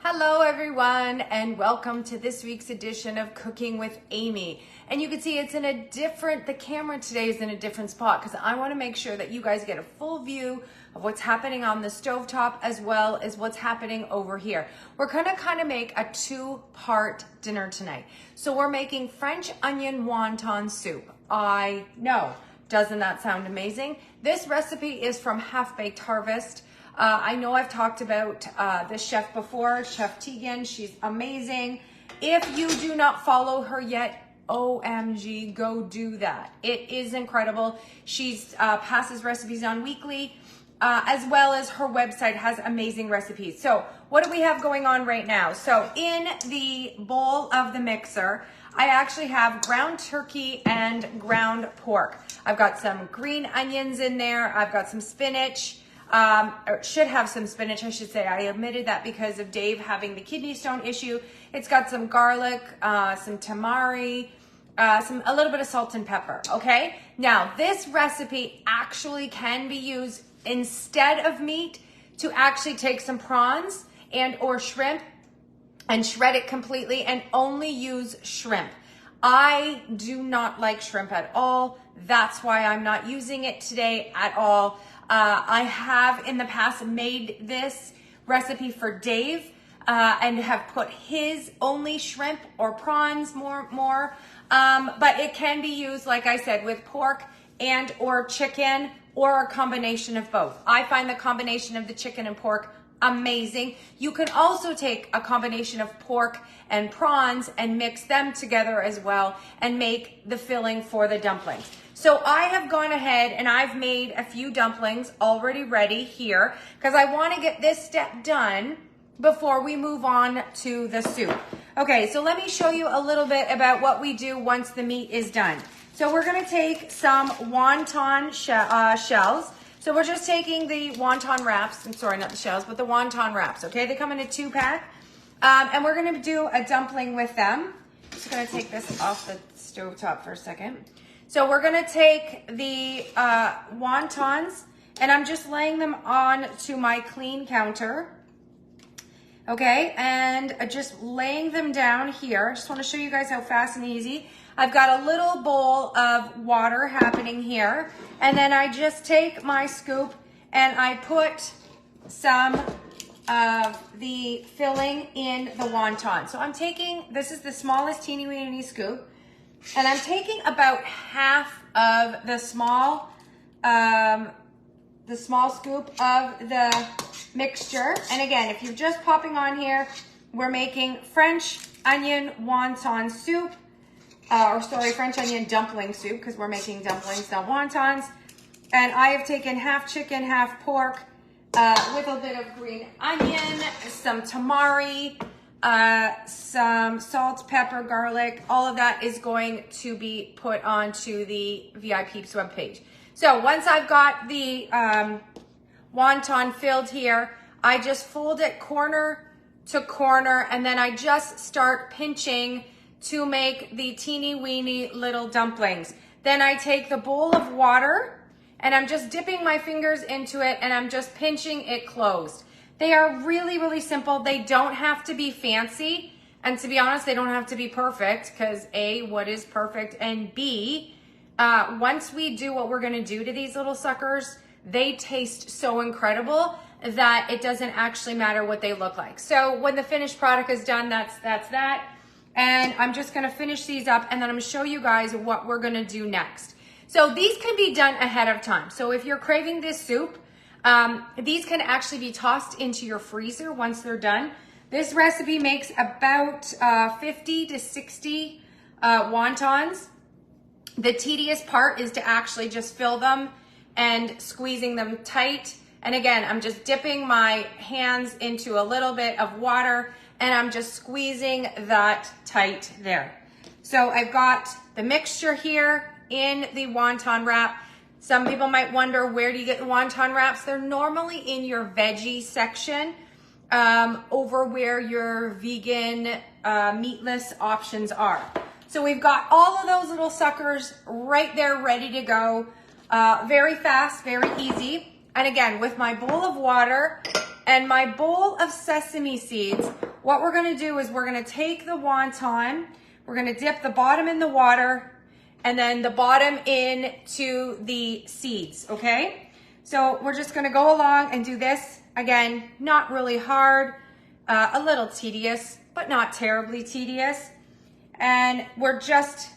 Hello everyone, and welcome to this week's edition of Cooking with Amy. And you can see it's in the camera today is in a different spot because I want to make sure that you guys get a full view of what's happening on the stovetop as well as what's happening over here. We're gonna kind of make a two-part dinner tonight. So we're making French onion wonton soup. I know, doesn't that sound amazing? This recipe is from Half Baked Harvest. I know I've talked about this chef before, Chef Tegan. She's amazing. If you do not follow her yet, OMG, go do that. It is incredible. She's passes recipes on weekly, as well as her website has amazing recipes. So what do we have going on right now? So in the bowl of the mixer, I actually have ground turkey and ground pork. I've got some green onions in there. I've got some spinach. Or should have some spinach, I should say. I omitted that because of Dave having the kidney stone issue. It's got some garlic, some tamari, a little bit of salt and pepper, okay? Now, this recipe actually can be used instead of meat to actually take some prawns and or shrimp and shred it completely and only use shrimp. I do not like shrimp at all. That's why I'm not using it today at all. I have in the past made this recipe for Dave and have put his only shrimp or prawns more. But it can be used, like I said, with pork and or chicken or a combination of both. I find the combination of the chicken and pork amazing. You can also take a combination of pork and prawns and mix them together as well and make the filling for the dumplings. So I have gone ahead and I've made a few dumplings already ready here because I want to get this step done before we move on to the soup. Okay, so let me show you a little bit about what we do once the meat is done. So we're going to take some wonton shells. So we're just taking the wonton wraps. I'm sorry, not the shells, but the wonton wraps, okay? They come in a 2-pack. And we're going to do a dumpling with them. I'm just going to take this off the stovetop for a second. So we're going to take the wontons, and I'm just laying them on to my clean counter. Okay, and just laying them down here. I just want to show you guys how fast and easy. I've got a little bowl of water happening here, and then I just take my scoop and I put some of the filling in the wonton. So I'm taking, this is the smallest teeny weeny scoop, and I'm taking about half of the small scoop of the mixture. And again, if you're just popping on here, we're making French onion wonton soup. French onion dumpling soup, because we're making dumplings, not wontons. And I have taken half chicken, half pork, with a bit of green onion, some tamari, some salt, pepper, garlic. All of that is going to be put onto the VIP's webpage. So once I've got the wonton filled here, I just fold it corner to corner, and then I just start pinching to make the teeny weeny little dumplings. Then I take the bowl of water and I'm just dipping my fingers into it and I'm just pinching it closed. They are really, really simple. They don't have to be fancy. And to be honest, they don't have to be perfect because A, what is perfect? And B, once we do what we're gonna do to these little suckers, they taste so incredible that it doesn't actually matter what they look like. So when the finished product is done, that's that. And I'm just gonna finish these up and then I'm gonna show you guys what we're gonna do next. So these can be done ahead of time. So if you're craving this soup, these can actually be tossed into your freezer once they're done. This recipe makes about 50 to 60 wontons. The tedious part is to actually just fill them and squeezing them tight. And again, I'm just dipping my hands into a little bit of water and I'm just squeezing that tight there. So I've got the mixture here in the wonton wrap. Some people might wonder, where do you get the wonton wraps? They're normally in your veggie section, over where your vegan, meatless options are. So we've got all of those little suckers right there ready to go. Very fast, very easy. And again, with my bowl of water and my bowl of sesame seeds, what we're gonna do is we're gonna take the wonton, we're gonna dip the bottom in the water, and then the bottom into the seeds, okay? So we're just gonna go along and do this. Again, not really hard, a little tedious, but not terribly tedious. And we're just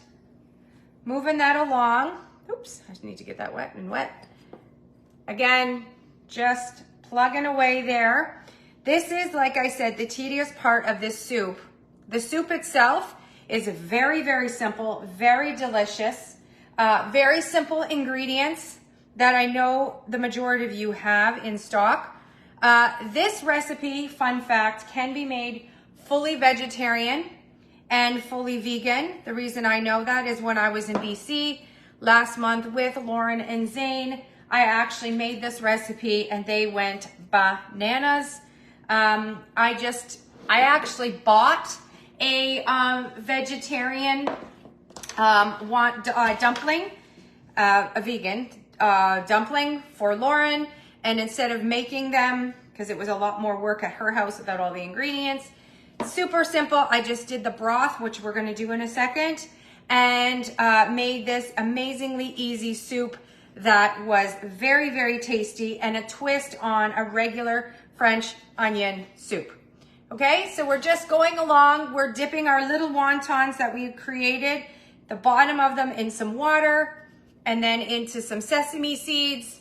moving that along. Oops, I just need to get that wet and wet. Again, just plugging away there. This is, like I said, the tedious part of this soup. The soup itself is very, very simple, very delicious, very simple ingredients that I know the majority of you have in stock. This recipe, fun fact, can be made fully vegetarian and fully vegan. The reason I know that is when I was in BC last month with Lauren and Zane, I actually made this recipe and they went bananas. I actually bought a vegetarian dumpling, a vegan dumpling for Lauren, and instead of making them, because it was a lot more work at her house without all the ingredients, super simple, I just did the broth, which we're gonna do in a second, and made this amazingly easy soup that was very, very tasty and a twist on a regular French onion soup. Okay, so we're just going along. We're dipping our little wontons that we've created, the bottom of them in some water and then into some sesame seeds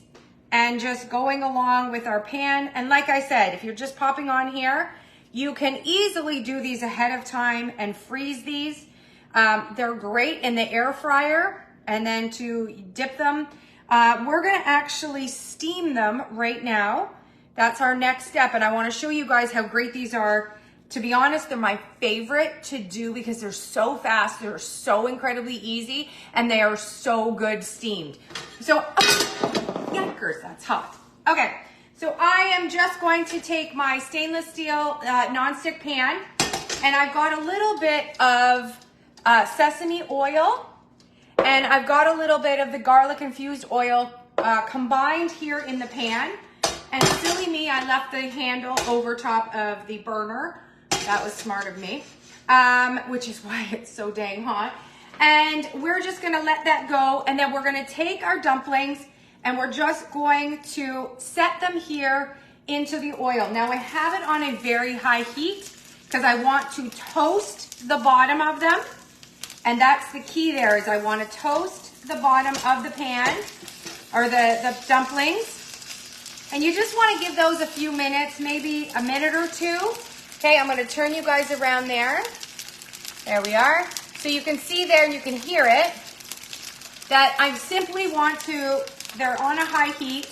and just going along with our pan. And like I said, if you're just popping on here, you can easily do these ahead of time and freeze these. They're great in the air fryer and then to dip them. We're gonna actually steam them right now. That's our next step, and I wanna show you guys how great these are. To be honest, they're my favorite to do because they're so fast, they're so incredibly easy, and they are so good steamed. So, yikers, that's hot. Okay, so I am just going to take my stainless steel nonstick pan, and I've got a little bit of sesame oil, and I've got a little bit of the garlic infused oil combined here in the pan. And silly me, I left the handle over top of the burner. That was smart of me, which is why it's so dang hot. And we're just gonna let that go. And then we're gonna take our dumplings and we're just going to set them here into the oil. Now I have it on a very high heat because I want to toast the bottom of them. And that's the key there, is I want to toast the bottom of the pan or the dumplings. And you just want to give those a few minutes, maybe a minute or two. Okay, I'm going to turn you guys around there. There we are. So you can see there and you can hear it that I simply want to, they're on a high heat.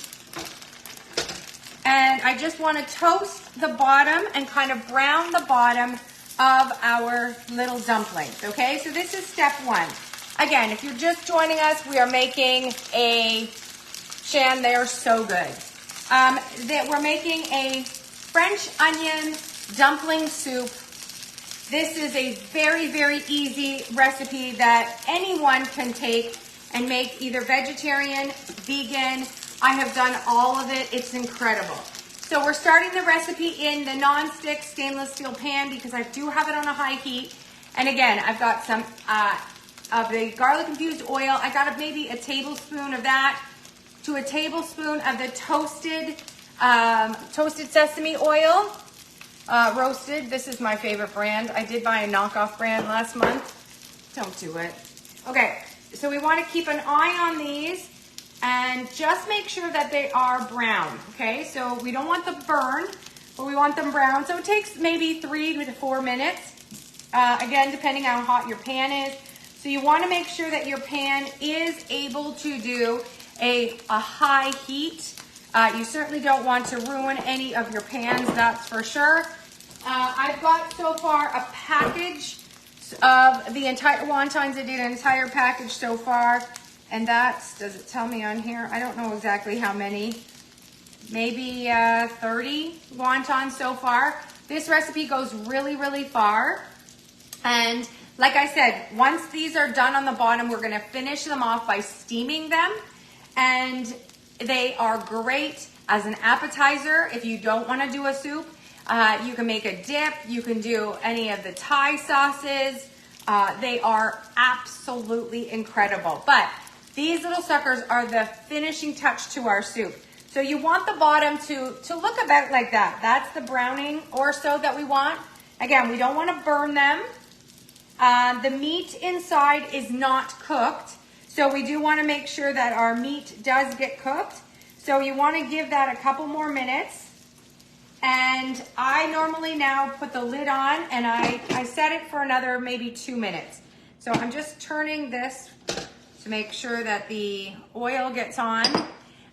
And I just want to toast the bottom and kind of brown the bottom of our little dumplings, okay? So this is step one. Again, if you're just joining us, we are making a, Shan, they are so good. That we're making a French onion dumpling soup. This is a very, very easy recipe that anyone can take and make either vegetarian, vegan. I have done all of it. It's incredible. So we're starting the recipe in the non-stick stainless steel pan because I do have it on a high heat. And again, I've got some of the garlic infused oil. I got maybe a tablespoon of that to a tablespoon of the toasted sesame oil, roasted. This is my favorite brand. I did buy a knockoff brand last month. Don't do it. Okay, so we want to keep an eye on these and just make sure that they are brown, okay? So we don't want them burned, but we want them brown. So it takes maybe 3 to 4 minutes, again, depending how hot your pan is. So you want to make sure that your pan is able to do a high heat. You certainly don't want to ruin any of your pans, that's for sure. I've got so far a package of the entire wontons. I did an entire package so far. And that's, does it tell me on here? I don't know exactly how many. Maybe 30 wontons so far. This recipe goes really, really far. And like I said, once these are done on the bottom, we're gonna finish them off by steaming them. And they are great as an appetizer if you don't wanna do a soup. You can make a dip. You can do any of the Thai sauces. They are absolutely incredible. But these little suckers are the finishing touch to our soup. So you want the bottom to look about like that. That's the browning or so that we want. Again, we don't want to burn them. The meat inside is not cooked. So we do want to make sure that our meat does get cooked. So you want to give that a couple more minutes. And I normally now put the lid on and I set it for another maybe 2 minutes. So I'm just turning this to make sure that the oil gets on.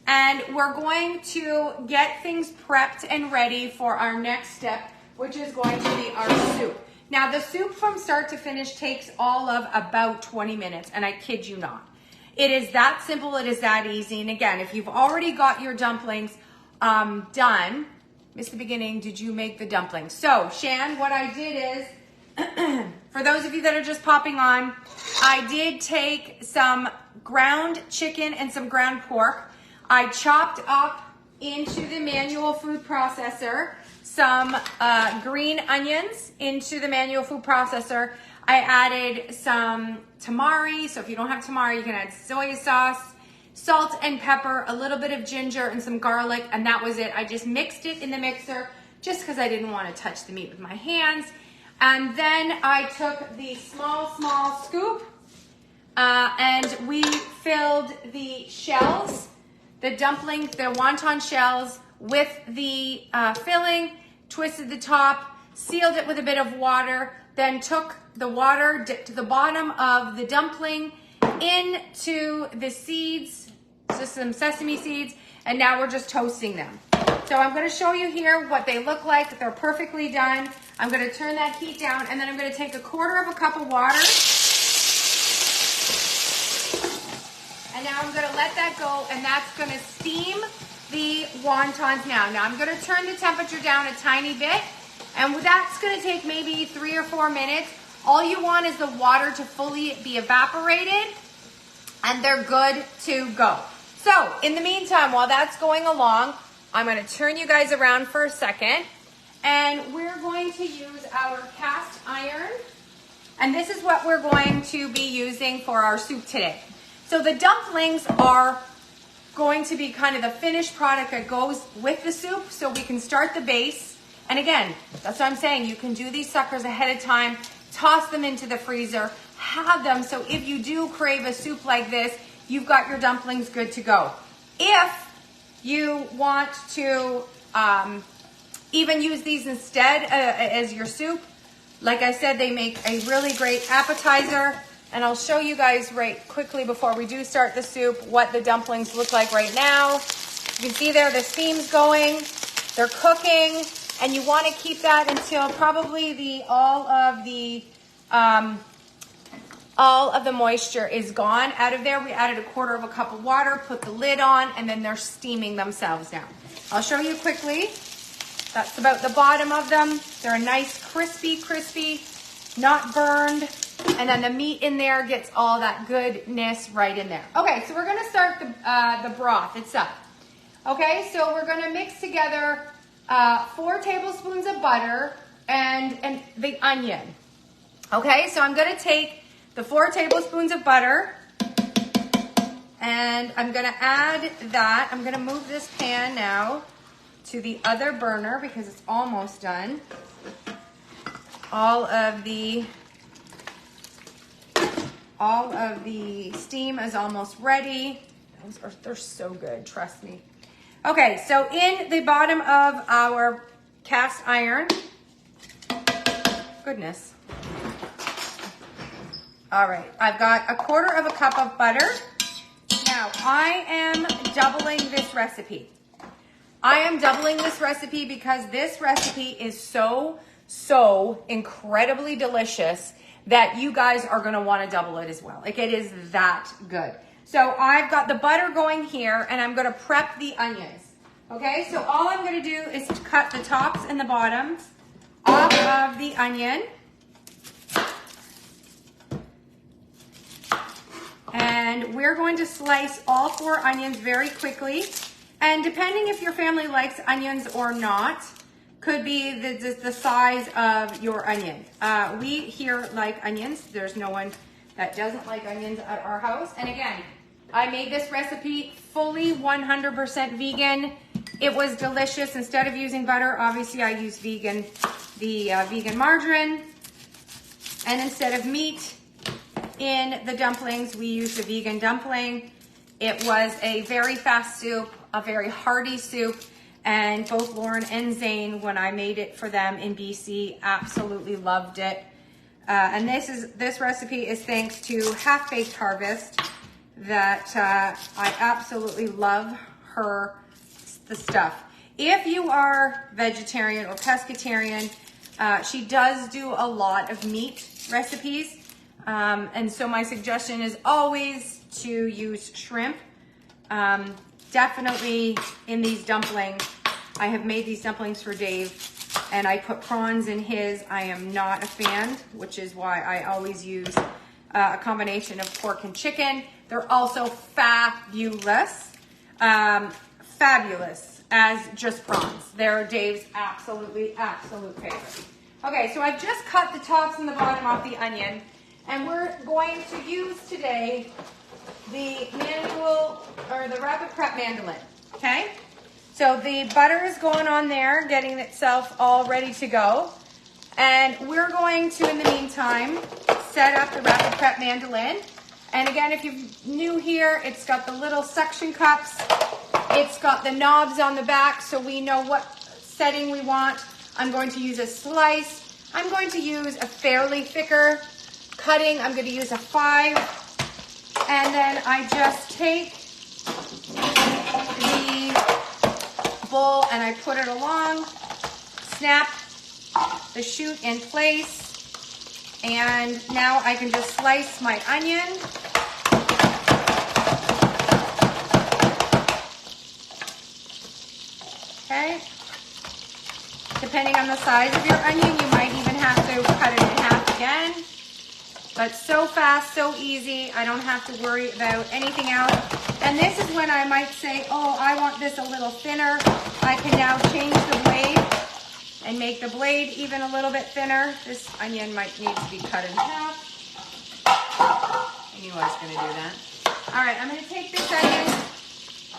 And we're going to get things prepped and ready for our next step, which is going to be our soup. Now the soup from start to finish takes all of about 20 minutes, and I kid you not. It is that simple, it is that easy. And again, if you've already got your dumplings done, missed the beginning, did you make the dumplings? So Shan, what I did is, for those of you that are just popping on, I did take some ground chicken and some ground pork. I chopped up into the manual food processor some green onions into the manual food processor. I added some tamari, so if you don't have tamari, you can add soy sauce, salt and pepper, a little bit of ginger and some garlic, and that was it. I just mixed it in the mixer just because I didn't want to touch the meat with my hands. And then I took the small scoop and we filled the shells, the dumpling, the wonton shells with the filling, twisted the top, sealed it with a bit of water, then took the water, dipped to the bottom of the dumpling into the seeds, just some sesame seeds, and now we're just toasting them. So I'm going to show you here what they look like. They're perfectly done. I'm going to turn that heat down, and then I'm going to take 1/4 cup of water. And now I'm going to let that go, and that's going to steam the wontons now. Now I'm going to turn the temperature down a tiny bit, and that's going to take maybe 3 or 4 minutes. All you want is the water to fully be evaporated, and they're good to go. So in the meantime, while that's going along, I'm going to turn you guys around for a second, and we're going to use our cast iron, and this is what we're going to be using for our soup today. So the dumplings are going to be kind of the finished product that goes with the soup, so we can start the base. And again, that's what I'm saying, you can do these suckers ahead of time, toss them into the freezer, have them, so if you do crave a soup like this, you've got your dumplings good to go. If you want to even use these instead as your soup, like I said, they make a really great appetizer. And I'll show you guys right quickly before we do start the soup what the dumplings look like right now. You can see there the steam's going, they're cooking, and you want to keep that until probably all of the moisture is gone out of there. We added 1/4 cup of water, put the lid on, and then they're steaming themselves now. I'll show you quickly. That's about the bottom of them. They're a nice crispy, not burned. And then the meat in there gets all that goodness right in there. Okay, so we're gonna start the broth itself. Okay, so we're gonna mix together 4 tablespoons of butter and the onion. Okay, so I'm gonna take the 4 tablespoons of butter and I'm gonna add that. I'm gonna move this pan now to the other burner because it's almost done. All of the steam is almost ready. They're so good, trust me. Okay, so in the bottom of our cast iron, goodness. All right, I've got 1/4 cup of butter. Now, I am doubling this recipe. I am doubling this recipe because this recipe is so incredibly delicious that you guys are gonna wanna double it as well. Like, it is that good. So I've got the butter going here and I'm gonna prep the onions. Okay, so all I'm gonna do is cut the tops and the bottoms off of the onion. And we're going to slice all 4 onions very quickly. And depending if your family likes onions or not, could be the size of your onion. We here like onions. There's no one that doesn't like onions at our house. And again, I made this recipe fully 100% vegan. It was delicious. Instead of using butter, obviously I used vegan margarine. And instead of meat in the dumplings, we used a vegan dumpling. It was a very fast soup, a very hearty soup. And both Lauren and Zane, when I made it for them in BC, absolutely loved it. And this recipe is thanks to Half Baked Harvest, that I absolutely love the stuff. If you are vegetarian or pescatarian, she does do a lot of meat recipes. And so my suggestion is always to use shrimp. Definitely in these dumplings. I have made these dumplings for Dave and I put prawns in his. I am not a fan, which is why I always use a combination of pork and chicken. They're also fabulous, fabulous as just prawns. They're Dave's absolute favorite. Okay, so I've just cut the tops and the bottom off the onion, and we're going to use today the rapid prep mandolin, okay? So the butter is going on there, getting itself all ready to go. And we're going to, in the meantime, set up the rapid prep mandolin. And again, if you're new here, it's got the little suction cups. It's got the knobs on the back so we know what setting we want. I'm going to use a slice. I'm going to use a fairly thicker cutting. I'm going to use a 5. And then I just take the bowl and I put it along, snap the chute in place, and now I can just slice my onion. Okay. Depending on the size of your onion, you might even have to cut it in half again. But so fast, so easy. I don't have to worry about anything else. And this is when I might say, oh, I want this a little thinner. I can now change the blade and make the blade even a little bit thinner. This onion might need to be cut in half. I knew I was going to do that. All right, I'm going to take this onion.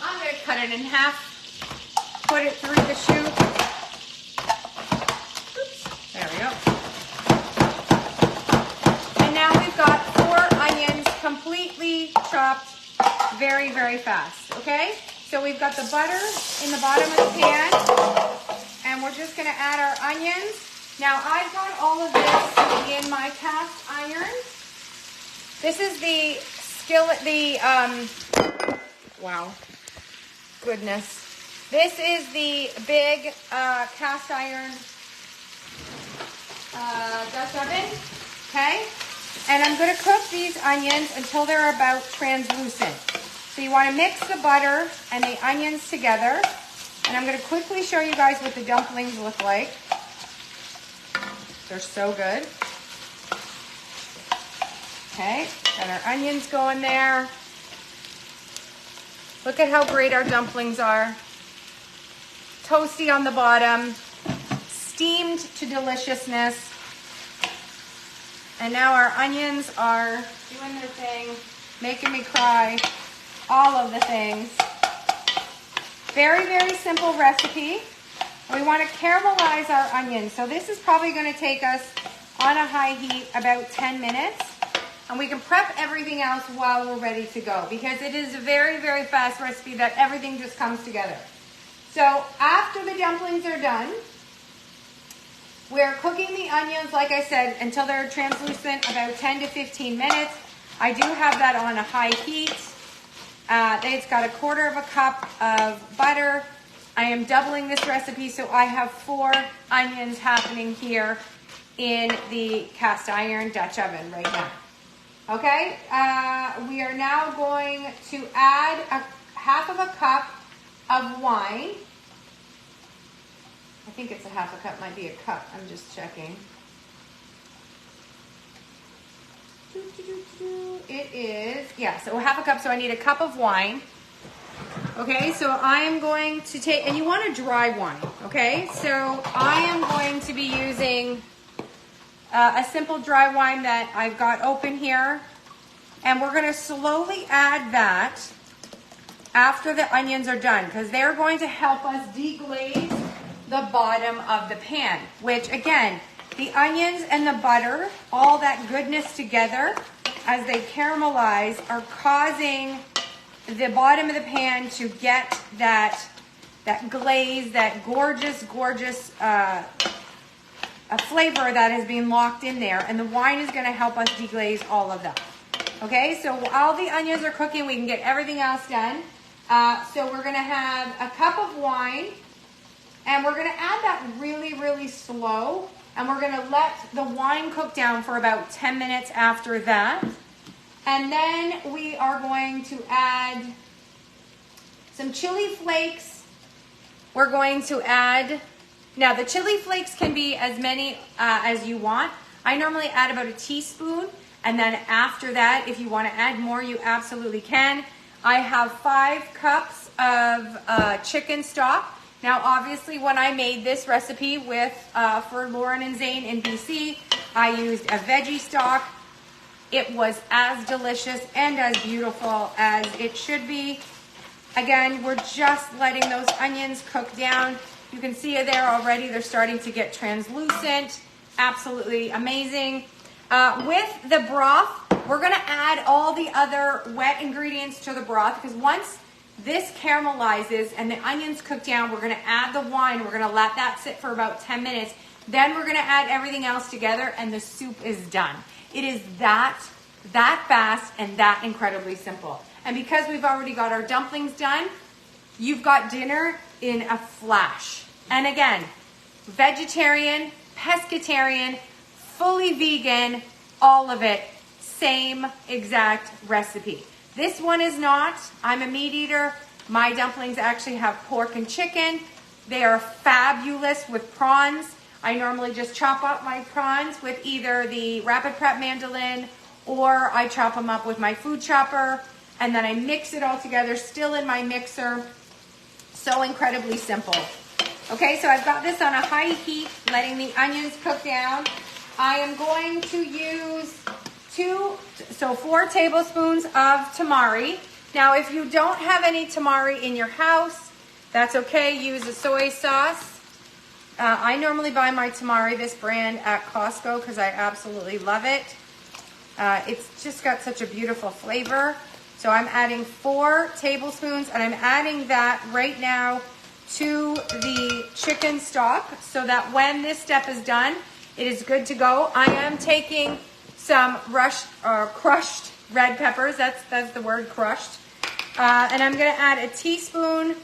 I'm going to cut it in half. Put it through the chute. Oops, there we go. Now we've got 4 onions completely chopped very, very fast, okay? So we've got the butter in the bottom of the pan, and we're just gonna add our onions. Now I've got all of this in my cast iron. This is the skillet, wow, goodness. This is the big cast iron Dutch oven, okay? And I'm going to cook these onions until they're about translucent. So you want to mix the butter and the onions together. And I'm going to quickly show you guys what the dumplings look like. They're so good. Okay, got our onions going there. Look at how great our dumplings are. Toasty on the bottom, steamed to deliciousness. And now our onions are doing their thing, making me cry, all of the things. Very, very simple recipe. We want to caramelize our onions. So this is probably going to take us on a high heat about 10 minutes. And we can prep everything else while we're ready to go, because it is a very, very fast recipe that everything just comes together. So after the dumplings are done, we're cooking the onions, like I said, until they're translucent, about 10 to 15 minutes. I do have that on a high heat. It's got 1/4 cup of butter. I am doubling this recipe, so I have 4 onions happening here in the cast iron Dutch oven right now. Okay, we are now going to add 1/2 cup of wine. I think it's 1/2 cup, might be a cup. I'm just checking. It is, yeah, so 1/2 cup, so I need a cup of wine. Okay, so I am going to take, and you want a dry one, okay? So I am going to be using a simple dry wine that I've got open here. And we're gonna slowly add that after the onions are done, because they're going to help us deglaze the bottom of the pan, which again, the onions and the butter, all that goodness together, as they caramelize, are causing the bottom of the pan to get that glaze, that gorgeous a flavor that has been locked in there, and the wine is going to help us deglaze all of that. Okay, so while the onions are cooking, we can get everything else done. So we're going to have a cup of wine, and we're going to add that really slow, and we're going to let the wine cook down for about 10 minutes after that. And then we are going to add some chili flakes. We're going to add, now the chili flakes can be as many as you want. I normally add about a teaspoon, and then after that, if you want to add more, you absolutely can. I have 5 cups of chicken stock. Now, obviously, when I made this recipe with for Lauren and Zane in BC, I used a veggie stock. It was as delicious and as beautiful as it should be. Again, we're just letting those onions cook down. You can see it there already. They're starting to get translucent. Absolutely amazing. With the broth, we're going to add all the other wet ingredients to the broth, because once this caramelizes and the onions cook down, we're going to add the wine. We're going to let that sit for about 10 minutes. Then we're going to add everything else together, and the soup is done. It is that fast and that incredibly simple. And because we've already got our dumplings done, you've got dinner in a flash. And again, vegetarian, pescatarian, fully vegan, all of it, same exact recipe. This one is not. I'm a meat eater. My dumplings actually have pork and chicken. They are fabulous with prawns. I normally just chop up my prawns with either the Rapid Prep mandolin, or I chop them up with my food chopper, and then I mix it all together, still in my mixer. So incredibly simple. Okay, so I've got this on a high heat, letting the onions cook down. I am going to use 4 tablespoons of tamari. Now, if you don't have any tamari in your house, that's okay. Use a soy sauce. I normally buy my tamari, this brand, at Costco because I absolutely love it. It's just got such a beautiful flavor. So I'm adding 4 tablespoons, and I'm adding that right now to the chicken stock so that when this step is done, it is good to go. I am taking some crushed red peppers. That's the word, crushed. And I'm going to add a teaspoon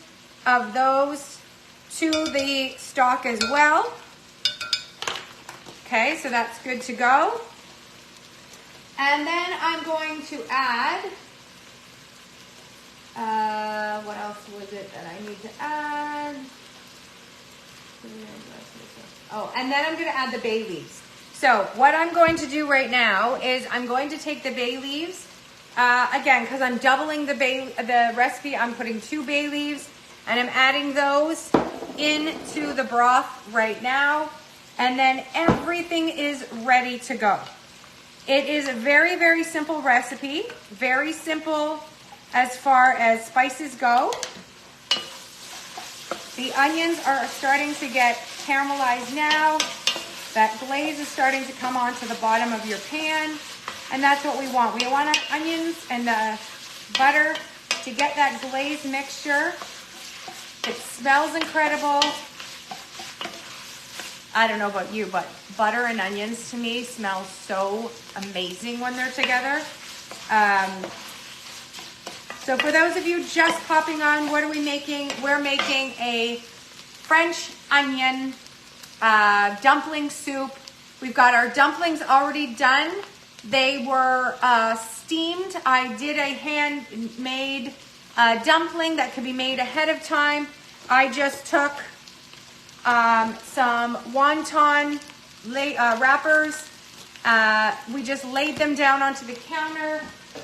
of those to the stock as well. Okay, so that's good to go. And then I'm going to add, what else was it that I need to add? Oh, and then I'm going to add the bay leaves. So what I'm going to do right now is I'm going to take the bay leaves, again, because I'm doubling the recipe, I'm putting 2 bay leaves, and I'm adding those into the broth right now, and then everything is ready to go. It is a very simple recipe, very simple as far as spices go. The onions are starting to get caramelized now. That glaze is starting to come onto the bottom of your pan, and that's what we want. We want our onions and the butter to get that glaze mixture. It smells incredible. I don't know about you, but butter and onions to me smell so amazing when they're together. So for those of you just popping on, what are we making? We're making a French onion dumpling soup. We've got our dumplings already done. They were steamed. I did a handmade dumpling that could be made ahead of time. I just took some wonton wrappers. We just laid them down onto the counter.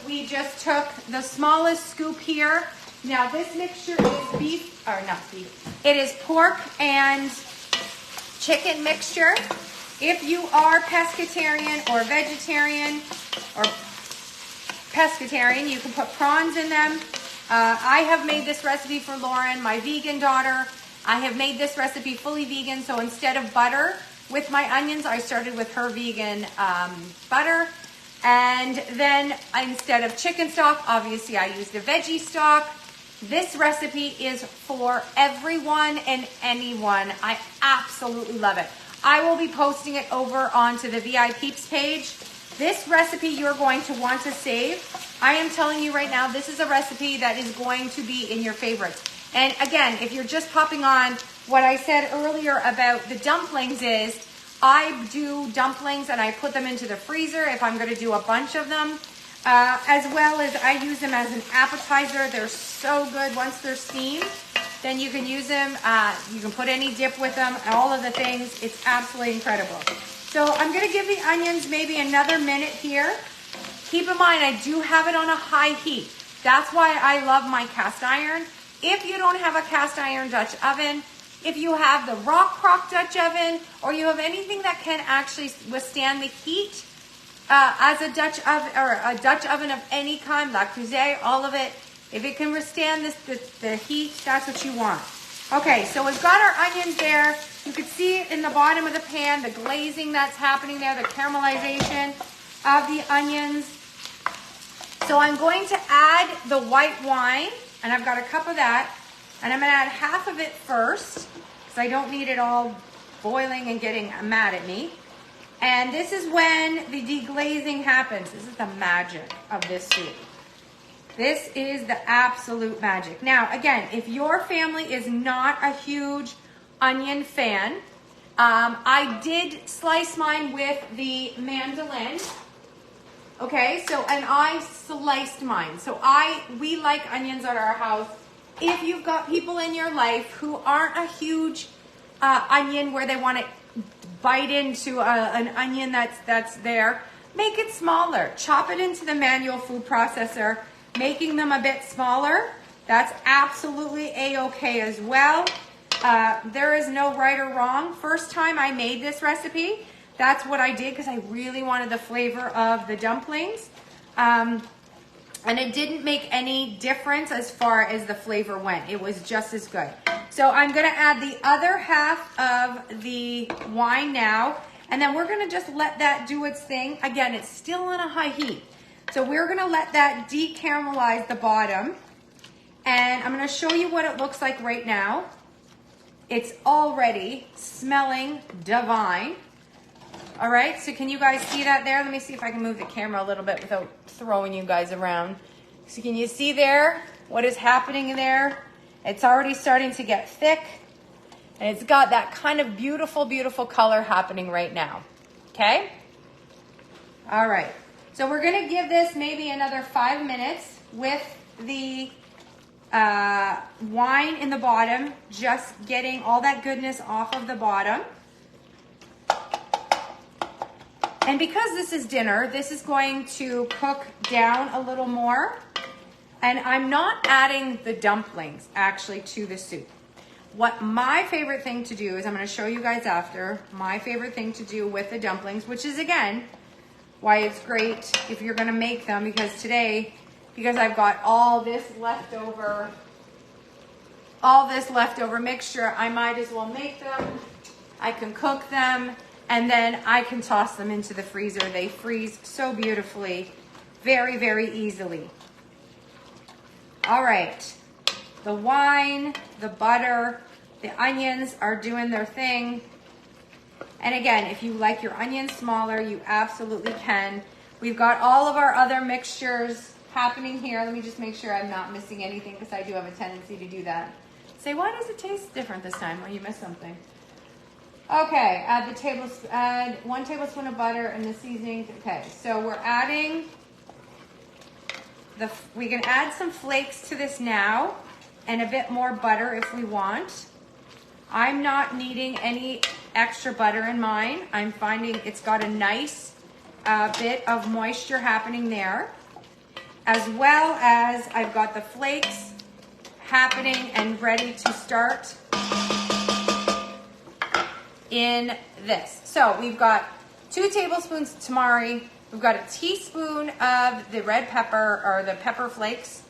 We just took the smallest scoop here. Now this mixture is beef, or not beef, it is pork and chicken mixture. If you are pescatarian or vegetarian or pescatarian, you can put prawns in them. I have made this recipe for Lauren, my vegan daughter. I have made this recipe fully vegan, so instead of butter with my onions, I started with her vegan butter. And then instead of chicken stock, obviously I used a veggie stock. This recipe is for everyone and anyone. I absolutely love it. I will be posting it over onto the VIPeeps page. This recipe you're going to want to save. I am telling you right now, this is a recipe that is going to be in your favorites. And again, if you're just popping on, what I said earlier about the dumplings is, I do dumplings and I put them into the freezer if I'm going to do a bunch of them. As well as I use them as an appetizer. They're so good once they're steamed. Then you can use them. You can put any dip with them, all of the things. It's absolutely incredible. So I'm going to give the onions maybe another minute here. Keep in mind, I do have it on a high heat. That's why I love my cast iron. If you don't have a cast iron Dutch oven, if you have the Rock Crock Dutch oven, or you have anything that can actually withstand the heat, as a Dutch oven or a Dutch oven of any kind, La Creuset, all of it, if it can withstand the heat, that's what you want. Okay, so we've got our onions there. You can see in the bottom of the pan the glazing that's happening there, the caramelization of the onions. So I'm going to add the white wine, and I've got a cup of that, and I'm going to add half of it first because I don't need it all boiling and getting mad at me. And this is when the deglazing happens. This is the magic of this soup. This is the absolute magic. Now, again, if your family is not a huge onion fan, I did slice mine with the mandolin. Okay, so, and I sliced mine. So we like onions at our house. If you've got people in your life who aren't a huge onion where they want to bite into an onion that's there, make it smaller. Chop it into the manual food processor, making them a bit smaller. That's absolutely a-okay as well. There is no right or wrong. First time I made this recipe, that's what I did because I really wanted the flavor of the dumplings. And it didn't make any difference as far as the flavor went. It was just as good. So I'm gonna add the other half of the wine now, and then we're gonna just let that do its thing. Again, it's still on a high heat. So we're gonna let that decaramelize the bottom, and I'm gonna show you what it looks like right now. It's already smelling divine. All right, so can you guys see that there? Let me see if I can move the camera a little bit without throwing you guys around. So can you see there what is happening there? It's already starting to get thick, and it's got that kind of beautiful, beautiful color happening right now, okay? All right, so we're gonna give this maybe another 5 minutes with the wine in the bottom, just getting all that goodness off of the bottom. And because this is dinner, this is going to cook down a little more. And I'm not adding the dumplings actually to the soup. What my favorite thing to do is, I'm going to show you guys after, my favorite thing to do with the dumplings, which is again, why it's great if you're going to make them, because today, because I've got all this leftover mixture, I might as well make them. I can cook them, and then I can toss them into the freezer. They freeze so beautifully, very, very easily. All right, the wine, the butter, the onions are doing their thing. And again, if you like your onions smaller, you absolutely can. We've got all of our other mixtures happening here. Let me just make sure I'm not missing anything, because I do have a tendency to do that. Say, why does it taste different this time? Well, you missed something. Okay, add 1 tablespoon of butter and the seasoning. Okay, so we're adding we can add some flakes to this now and a bit more butter if we want. I'm not needing any extra butter in mine. I'm finding it's got a nice bit of moisture happening there, as well as I've got the flakes happening and ready to start in this. So we've got 2 tablespoons of tamari. We've got a teaspoon of the red pepper or the pepper flakes.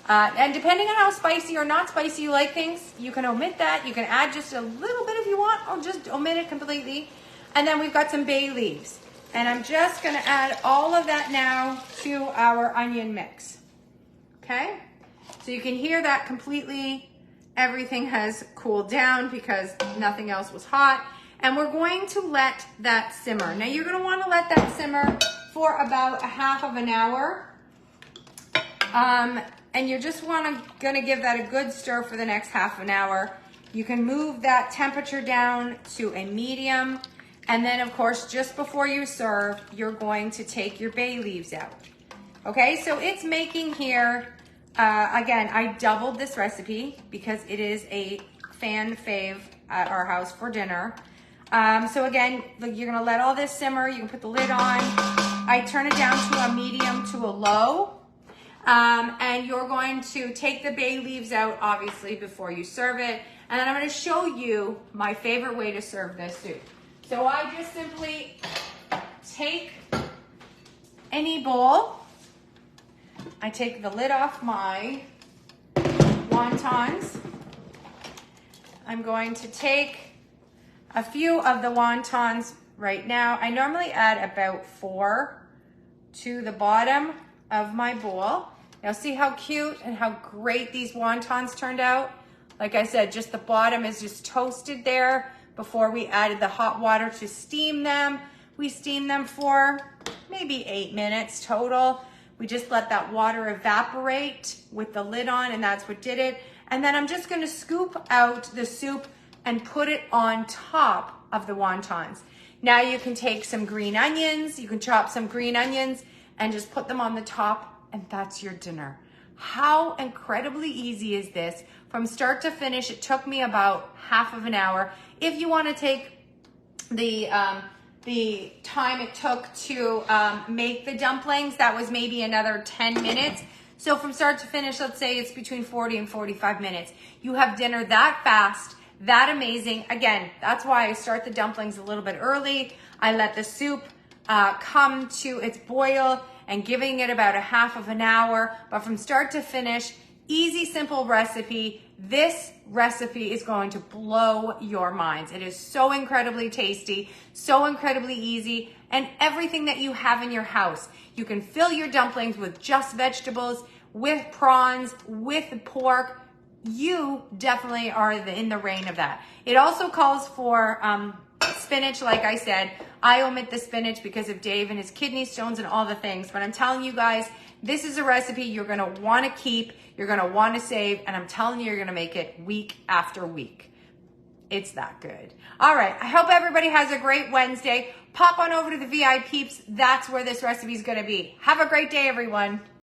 And depending on how spicy or not spicy you like things, you can omit that. You can add just a little bit if you want, or just omit it completely. And then we've got some bay leaves. And I'm just gonna add all of that now to our onion mix. Okay? So you can hear that completely. Everything has cooled down because nothing else was hot. And we're going to let that simmer. Now you're gonna wanna let that simmer for about a half of an hour. And you're just gonna give that a good stir for the next half an hour. You can move that temperature down to a medium. And then of course, just before you serve, you're going to take your bay leaves out. Okay, so it's making here, again, I doubled this recipe because it is a fan fave at our house for dinner. So again, you're gonna let all this simmer. You can put the lid on. I turn it down to a medium to a low. And you're going to take the bay leaves out, obviously, before you serve it. And then I'm gonna show you my favorite way to serve this soup. So I just simply take any bowl. I take the lid off my wontons. I'm going to take a few of the wontons right now. I normally add about 4 to the bottom of my bowl. Now see how cute and how great these wontons turned out? Like I said, just the bottom is just toasted there before we added the hot water to steam them. We steamed them for maybe 8 minutes total. We just let that water evaporate with the lid on, and that's what did it. And then I'm just gonna scoop out the soup and put it on top of the wontons. Now you can take some green onions, you can chop some green onions and just put them on the top, and that's your dinner. How incredibly easy is this? From start to finish, it took me about half of an hour. If you wanna take the time it took to make the dumplings, that was maybe another 10 minutes. So from start to finish, let's say it's between 40 and 45 minutes. You have dinner that fast, that amazing. Again, that's why I start the dumplings a little bit early. I let the soup come to its boil and giving it about a half of an hour. But from start to finish, easy, simple recipe. This recipe is going to blow your minds. It is so incredibly tasty, so incredibly easy, and everything that you have in your house. You can fill your dumplings with just vegetables, with prawns, with pork. You definitely are in the reign of that. It also calls for spinach, like I said. I omit the spinach because of Dave and his kidney stones and all the things, but I'm telling you guys, this is a recipe you're gonna wanna keep, you're gonna wanna save, and I'm telling you, you're gonna make it week after week. It's that good. All right, I hope everybody has a great Wednesday. Pop on over to the VI Peeps. That's where this recipe is gonna be. Have a great day, everyone.